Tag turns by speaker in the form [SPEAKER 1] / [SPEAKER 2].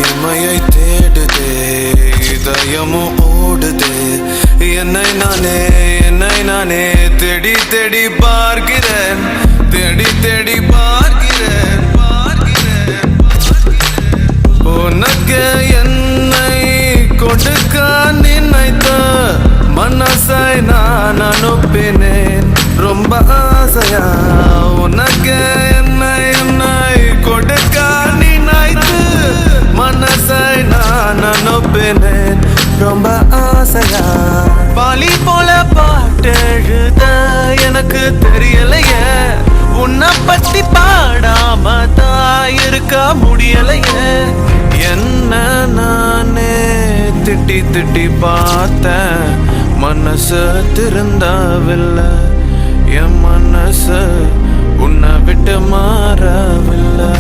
[SPEAKER 1] தனிமையை தேடுதே, இதயமும் ஓடுதே. என்னை நானே தேடி தேடி பார்க்கிறேன், தேடி தேடி பார்க்கிறேன். உனக்கு என்னை கொடுக்க நினைத்த மனசை நான் அனுப்பினேன் ரொம்ப ஆசையா. உனக்கு என்னை கொடுக்க நினைத்து மனசை நான் அனுப்பினேன் ரொம்ப ஆசையா. பாலி போல பாட்டெழுத எனக்கு தெரியலையே, உன்னை பத்தி பாடாம தான் இருக்க முடியலையே. என்ன நானே திட்டி திட்டி பார்த்தேன், மனசு திருந்தவில்லை. என் மனசு உன்னை விட்டு மாறவில்லை.